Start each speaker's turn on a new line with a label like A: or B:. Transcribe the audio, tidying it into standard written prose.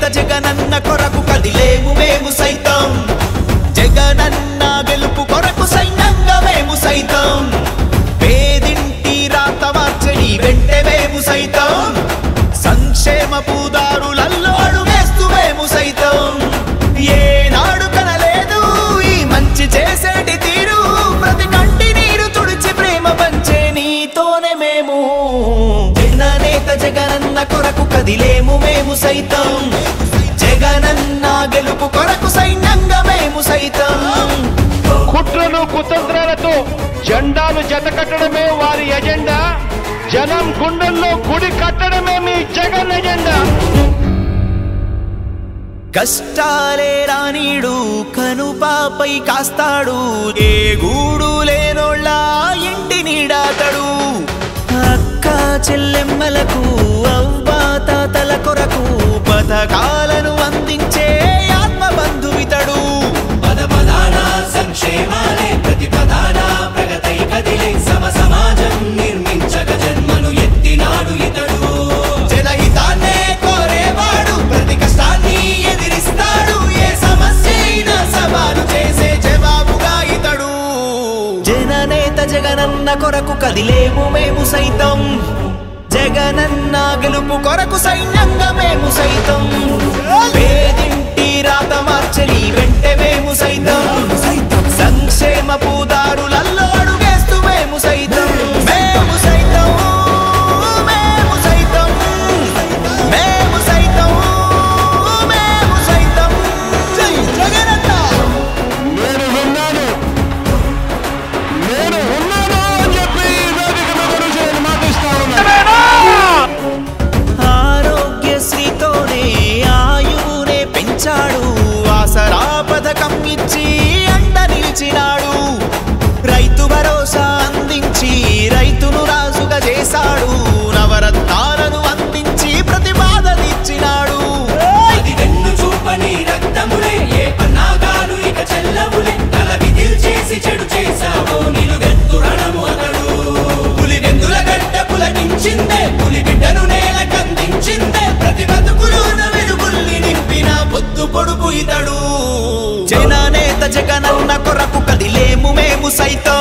A: జననేత జగనన్న కొరకు కదిలేము మేము సైతం జగనన్న గెలుపు కొరకు సైన్యంగా మేము సైతం పేదింటి రాత మార్చని వెంటే మేము సైతం సంక్షేమపు దారులలో అడుగేస్తూ మేము సైతం ఏనాడు కనలేదు ఈ మంచి చేసేటి తీరు ప్రతి కంటి నీరు తుడిచి ప్రేమ పంచే నీతోనే మేము జననేత జగనన్న కొరకు కదిలేము మేము సైతం జగనన్న గెలుపు కొరకు సైన్యంగా మేము సైతం
B: కుట్రలు కుతంత్రాలతో జెండాలు జతకట్టడమే వారి ఎజెండా జనం గుండెల్లో గుడి కట్టడమే మీ జగన్ ఎజెండా
A: కష్టాలే రానీడు కనుపాపై కాస్తాడు ఏ గూడు లేనోళ్ళ ఇంటి నీడాతడు అక్క చెల్లెమ్మలకు అవ్వా తాతల కొరకు పథకాలను అందించే ఆత్మబంధువితడు
C: పద పదాన సంక్షేమాలే ప్రతి పదాన ప్రగతై కదిలే సమ సమాజం నిర్మించక జన్మను ఎత్తినాడు ఇతడు జనహితాన్నే కోరేవాడు ప్రతి కష్టాన్ని ఎదిరిస్తాడు ఏ సమస్య అయినా సవాలు చేసే జవాబుగా ఇతడు
A: జననేత జగనన్న కొరకు కదిలేము మేము సైతం జగనన్న గెలుపు కొరకు సైన్యంగా మేము సైతం పేదింటి రాత మార్చని వెంటే మేము సైతం సంక్షేమపు దారులలో అడుగేస్తూ మేము సైతం మేము సైతం మేము సైతం మేము సైతం మేము సైతం జై జగనన్న
B: నేను ఉన్నాను అని చెప్పి మాటిస్తా ఉన్నాను
A: ఆరోగ్యశ్రీతోనే ఆయువునే పెంచాడు ఆసరా పథకం ఇచ్చి అండ నిలిచినాడు రైతు భరోసా అందించి రైతును రాజుగా చేశాడు నవరత్నాలను అందించి ప్రతిపాదనిచ్చినాడు
C: అది వెన్ను చూపని రక్తములే ఏ పన్నాగాలు ఇక చెల్లవులే తల విధిల్ చేసి చెడు చేశావో నిలువెత్తు రణము అతడు పులి వెందుల గడ్డ పులకించిందే పులి బిడ్డను నేల కందించిందే ప్రతి బతుకులోన వెలుగుల్ని నింపిన పొద్దు పొడుపు ఇతడు
A: జననేత జగనన్న కొరకు కదిలేము మేము సైతం